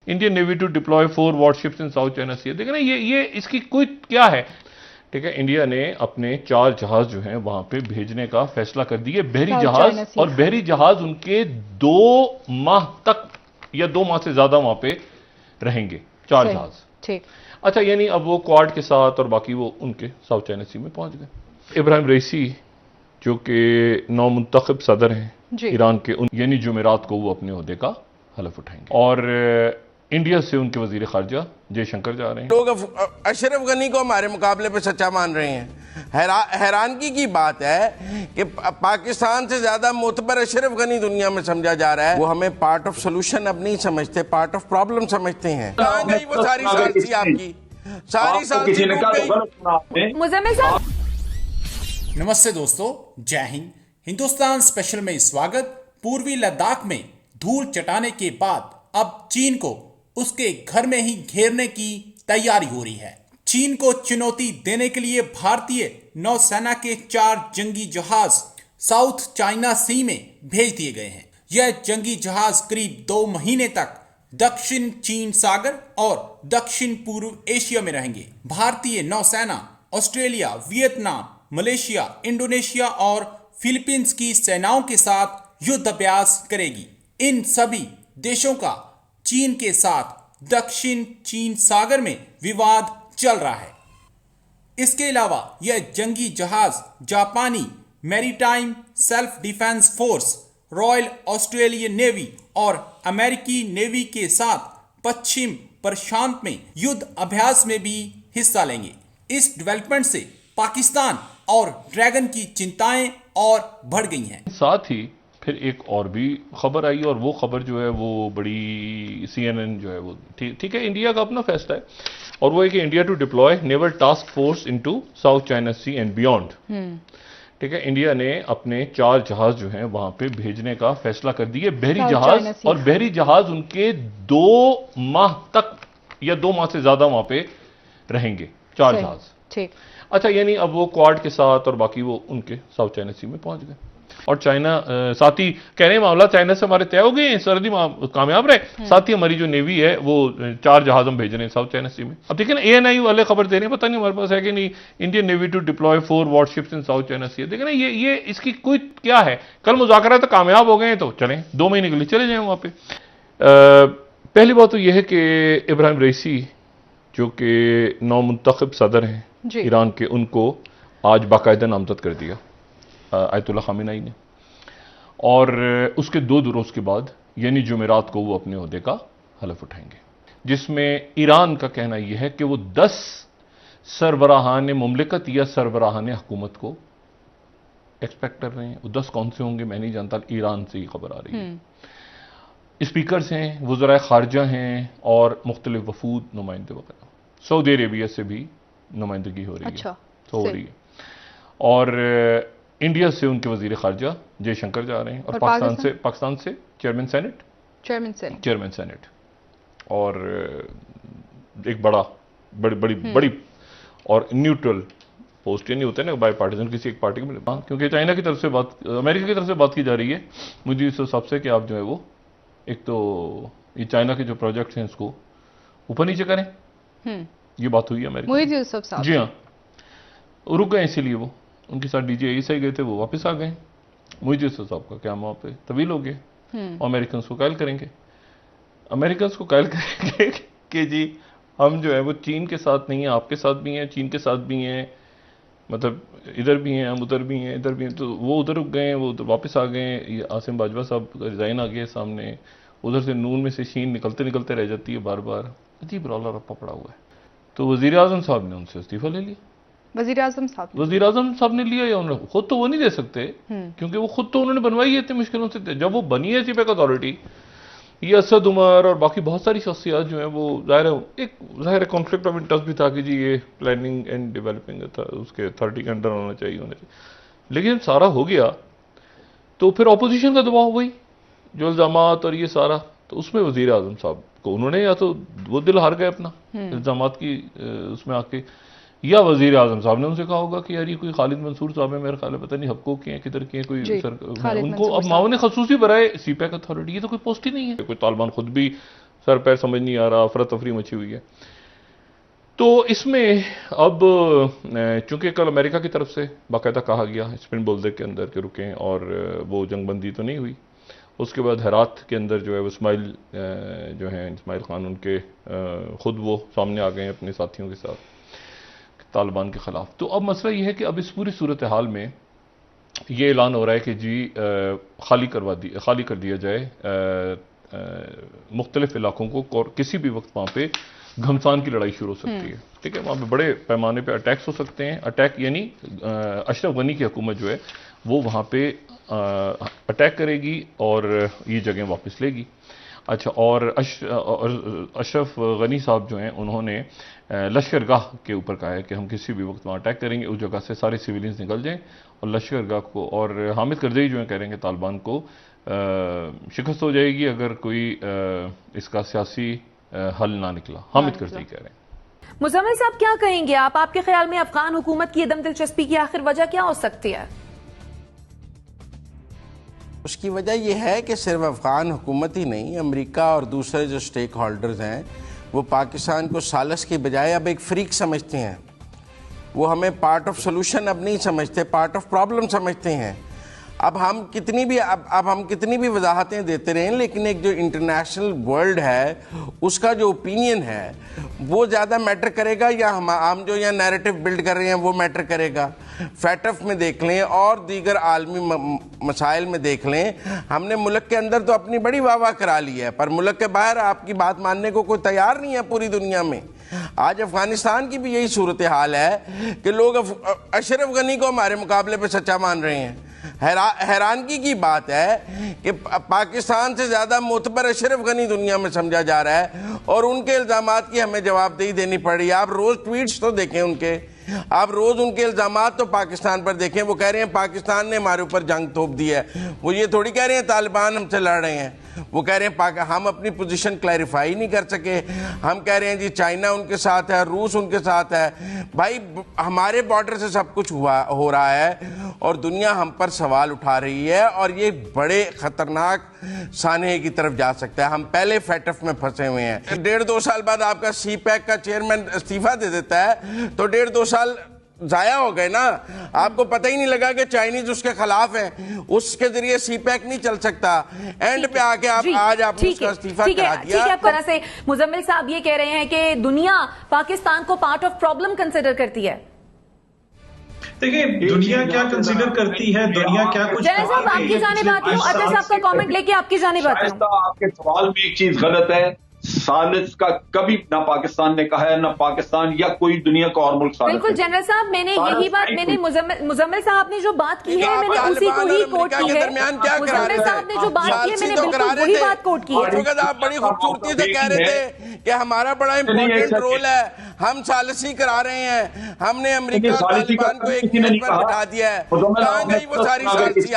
Indian navy to deploy 4 warships in South China Sea. देखिए ना, ये इसकी कोई क्या है। ठीक है, इंडिया ने अपने 4 जहाज जो हैं वहां पे भेजने का फैसला कर दिया, बहरी जहाज, और बहरी जहाज उनके 2 माह तक या 2 माह से ज्यादा वहां पे रहेंगे, 4 जहाज। ठीक, अच्छा, यानी अब वो क्वाड के साथ और बाकी वो उनके साउथ चाइना सी में पहुंच गए। इब्राहिम रईसी जो कि नौमुंतखब सदर हैं ईरान के, यानी जुमेरात को वो अपने ओहदे का हलफ उठाएंगे, और इंडिया से उनके वजीर खारजा जयशंकर जा रहे हैं। लोग अशरफ गनी को हमारे मुकाबले पे सच्चा मान रहे हैं। हैरानगी की बात है कि पाकिस्तान से ज्यादा मोतबर अशरफ गनी दुनिया में समझा जा रहा है। वो हमें पार्ट ऑफ सोल्यूशन अब नहीं समझते, पार्ट ऑफ प्रॉब्लम समझते हैं। कहाँ गई वो सारी साल आपकी, सारी साल मुज़म्मिल साहब। नमस्ते दोस्तों, जय हिंद। हिंदुस्तान स्पेशल में स्वागत। पूर्वी लद्दाख में धूल चटाने के बाद अब चीन को उसके घर में ही घेरने की तैयारी हो रही है। चीन को चुनौती देने के लिए भारतीय नौसेना के 4 जंगी जहाज साउथ चाइना सी में भेज दिए गए हैं। यह जंगी जहाज करीब 2 महीने तक दक्षिण चीन सागर और दक्षिण पूर्व एशिया में रहेंगे। भारतीय नौसेना ऑस्ट्रेलिया, वियतनाम, मलेशिया, इंडोनेशिया और फिलीपींस की सेनाओं के साथ युद्ध अभ्यास करेगी। इन सभी देशों का चीन के साथ दक्षिण चीन सागर में विवाद चल रहा है। इसके अलावा यह जंगी जहाज जापानी maritime self defence force, royal Australian navy और अमेरिकी नेवी के साथ पश्चिम प्रशांत में युद्ध अभ्यास में भी हिस्सा लेंगे। इस डेवलपमेंट से पाकिस्तान और ड्रैगन की चिंताएं और बढ़ गई हैं। साथ ही फिर एक और भी खबर आई, और वो खबर जो है वो बड़ी CNN जो है वो ठीक है, इंडिया का अपना फैसला है, और वो है कि India to deploy naval task force into South China sea and beyond. ठीक है, इंडिया ने अपने 4 जहाज जो हैं वहां पे भेजने का फैसला कर दिया, बहरी जहाज, और बहरी जहाज उनके 2 माह तक या 2 माह से ज्यादा वहां पे रहेंगे, 4 जहाज। ठीक, अच्छा, यानी अब वो क्वाड के साथ और बाकी वो उनके साउथ चाइना सी में पहुंच गए, और चाइना साथ ही कह रहे हैं मामला चाइना से हमारे तय हो गए हैं, सरहदी कामयाब रहे। साथ ही हमारी जो नेवी है वो 4 जहाज हम भेज रहे हैं साउथ चाइना सी में। अब देखिए ना, ANI वाले खबर दे रहे हैं, पता नहीं हमारे पास है कि नहीं, Indian navy to deploy 4 warships in South China Sea. देखिए ना, ये इसकी कोई क्या है। कल मुज़ाकरात तो कामयाब हो गए हैं, तो चलें 2 महीने के लिए चले जाएं वहां पे। पहली बात तो यह है कि इब्राहिम रईसी जो कि नौमुंतखब सदर हैं ईरान के, उनको आज बाकायदा नामजद कर दिया आयतुल्लाह खामेनी ने, और उसके 2 रोज के बाद यानी जुमेरात को वो अपने ओहदे का हलफ उठाएंगे, जिसमें ईरान का कहना यह है कि वो 10 सरबराहान मुमलिकत या सरबराहान हुकूमत को एक्सपेक्ट कर रहे हैं। वो 10 कौन से होंगे मैं नहीं जानता, ईरान से ही खबर आ रही है। स्पीकर्स हैं, वज़राए खारजा हैं, और मुख्तलिफ वफूद, नुमाइंदे वगैरह। सऊदी अरेबिया से भी नुमाइंदगी हो रही है, तो हो रही है, और इंडिया से उनके वजीर खारजा जयशंकर जा रहे हैं, और पाकिस्तान से चेयरमैन सेनेट, और एक बड़ी और न्यूट्रल पोस्ट, नहीं होता है ना बाय पार्टीजन, किसी एक पार्टी में। क्योंकि चाइना की तरफ से अमेरिका की तरफ से बात की जा रही है मुझे इस हिसाब से कि आप जो है वो एक तो ये चाइना के जो प्रोजेक्ट्स हैं इसको ऊपर नीचे करें, ये बात हुई है अमेरिका। जी हाँ, रुक गए, इसीलिए वो उनके साथ DJ ईसाई गए थे, वो वापस आ गए। मुझे साहब का क्या वहाँ पे तवील हो गए, अमेरिकन को कायल करेंगे, कि जी हम जो है वो चीन के साथ नहीं है, आपके साथ भी हैं, चीन के साथ भी हैं, मतलब इधर भी हैं, हम उधर भी हैं, इधर भी हैं। तो वो उधर रुक गए, वो उधर वापस आ गए। आसिम बाजवा साहब का रिजाइन आ गया सामने, उधर से नून में से शीन निकलते रह जाती है बार बार, अजीब रौला रप्पा पड़ा हुआ है। तो वज़ीर आज़म साहब ने उनसे इस्तीफा ले लिया। वज़ीर आज़म साहब ने लिया, या उन्होंने खुद तो वो नहीं दे सकते, क्योंकि वो खुद तो उन्होंने बनवाई है इतनी मुश्किलों से। जब वो बनी है चीफ अथॉरिटी, ये असद उमर और बाकी बहुत सारी शख्सियात जो हैं वो जाहिर है कॉन्फ्लिक्ट ऑफ इंटरेस्ट भी था कि जी ये प्लानिंग एंड डेवलपिंग था, उसके अथॉरिटी के अंडर होना चाहिए। लेकिन सारा हो गया तो फिर अपोजिशन का दबाव वही जो इल्जामात और ये सारा, तो उसमें वज़ीर आज़म साहब को उन्होंने या तो वो दिल हार गए अपना इल्जामात की उसमें आके, या वज़ीर आज़म साहब ने उनसे कहा होगा कि यार ये कोई खालिद मंसूर साहब है, मेरे ख्याल है पता नहीं हक्को के हैं किधर के हैं, कोई उनको अब माओ ने खसूसी बराए CPEC अथॉरिटी, ये तो कोई पोस्ट ही नहीं है। कोई तालिबान खुद भी सर पैर समझ नहीं आ रहा, अफरा तफरी मची हुई है। तो इसमें अब चूंकि कल अमेरिका की तरफ से बाकायदा कहा गया स्पिन बुलदर के अंदर के रुकें, और वो जंगबंदी तो नहीं हुई। उसके बाद हेरात के अंदर जो है वो इस्माइल जो हैं इस्माइल खान, उनके ख़ुद वो सामने आ गए हैं अपने साथियों के साथ तालिबान के ख़िलाफ़। तो अब मसला ये है कि अब इस पूरी सूरत हाल में ये ऐलान हो रहा है कि जी खाली कर दिया जाए मुख्तलिफ इलाकों को, और किसी भी वक्त वहाँ पे घमसान की लड़ाई शुरू हो सकती है। ठीक है, वहाँ पे बड़े पैमाने पे अटैक्स हो सकते हैं। अटैक यानी अशरफ गनी की हुकूमत जो है वो वहाँ पे अटैक करेगी और ये जगह वापस लेगी। अच्छा, और अशरफ गनी साहब जो हैं उन्होंने लश्करगाह के ऊपर कहा है कि हम किसी भी वक्त वहाँ अटैक करेंगे, उस जगह से सारे सिविलियंस निकल जाएं और लश्करगाह को, और हामिद करज़ई जो है कह रहे हैं कि तालिबान को शिकस्त हो जाएगी अगर कोई इसका सियासी हल ना निकला। हामिद करज़ई कह रहे हैं। मुज़म्मिल साहब क्या कहेंगे आप, आपके ख्याल में अफगान हुकूमत की एकदम दिलचस्पी की आखिर वजह क्या हो सकती है? उसकी वजह यह है कि सिर्फ अफगान हुकूमत ही नहीं, अमेरिका और दूसरे जो स्टेक होल्डर्स हैं वो पाकिस्तान को सालस के बजाय अब एक फ्रीक समझते हैं। वो हमें पार्ट ऑफ सोल्यूशन अब नहीं समझते, पार्ट ऑफ प्रॉब्लम समझते हैं। अब हम कितनी भी वजाहतें देते रहें, लेकिन एक जो इंटरनेशनल वर्ल्ड है उसका जो ओपिनियन है वो ज़्यादा मैटर करेगा, या हम जो यहाँ नैरेटिव बिल्ड कर रहे हैं वो मैटर करेगा। फैटफ में देख लें और दीगर आलमी मसाइल में देख लें, हमने मुल्क के अंदर तो अपनी बड़ी वाह करा ली है, पर मुल्क के बाहर आपकी बात मानने को कोई तैयार नहीं है पूरी दुनिया में। आज अफगानिस्तान की भी यही सूरत हाल है कि लोग अशरफ गनी को हमारे मुकाबले पे सच्चा मान रहे हैं। हैरानगी की बात है कि पाकिस्तान से ज़्यादा मोतबर अशरफ गनी दुनिया में समझा जा रहा है, और उनके इल्ज़ामात की हमें जवाबदेही देनी पड़ रही है। आप रोज़ ट्वीट्स तो देखें उनके, आप रोज़ उनके इल्ज़ामात तो पाकिस्तान पर देखें। वो कह रहे हैं पाकिस्तान ने हमारे ऊपर जंग थोप दी है, वो ये थोड़ी कह रहे हैं तालिबान हमसे लड़ रहे हैं। वो कह रहे हैं हम अपनी पोजीशन क्लैरिफाई नहीं कर सके, हम कह रहे हैं जी चाइना उनके साथ है, रूस उनके साथ है। भाई हमारे बॉर्डर से सब कुछ हो रहा है और दुनिया हम पर सवाल उठा रही है, और ये बड़े खतरनाक सानहे की तरफ जा सकता है। हम पहले फैटफ में फंसे हुए हैं। 1.5-2 साल बाद आपका सीपैक का चेयरमैन इस्तीफा दे देता है तो 1.5-2 साल जाया हो गए ना। आपको पता ही नहीं लगा कि चाइनीज उसके खिलाफ है, उसके जरिए सीपैक नहीं चल सकता। एंड पे आके आज आपने उसका इस्तीफा करा दिया। ठीक है, तरह से मुजम्मिल साहब ये कह रहे हैं कि दुनिया पाकिस्तान को पार्ट ऑफ प्रॉब्लम कंसिडर करती है। देखिए दुनिया क्या कंसीडर करती है, दुनिया क्या कुछ साहब आपकी जानिब आती हूं, अतर साहब का कमेंट लेके आपकी जानिब आती हूं। आपके सवाल में एक चीज गलत है, सालिस का कभी ना पाकिस्तान ने कहा है, ना पाकिस्तान या कोई दुनिया का और मुल्क सालिस। बिल्कुल जनरल साहब, मैंने यही बात, मैंने मुजम्मिल साहब ने जो बात की है मैंने उसी को ही कोट की है। मुजम्मिल साहब ने जो बात की है मैंने बिल्कुल वही बात कोट की है। आप बड़ी खूबसूरती से कह रहे थे कि हमारा बड़ा इंपॉर्टेंट रोल है, हम सालिसी करा रहे हैं, हमने अमेरिका तालिबान को एक मिनट पर बिठा दिया है। कहाँ गई वो सारी सालिसी?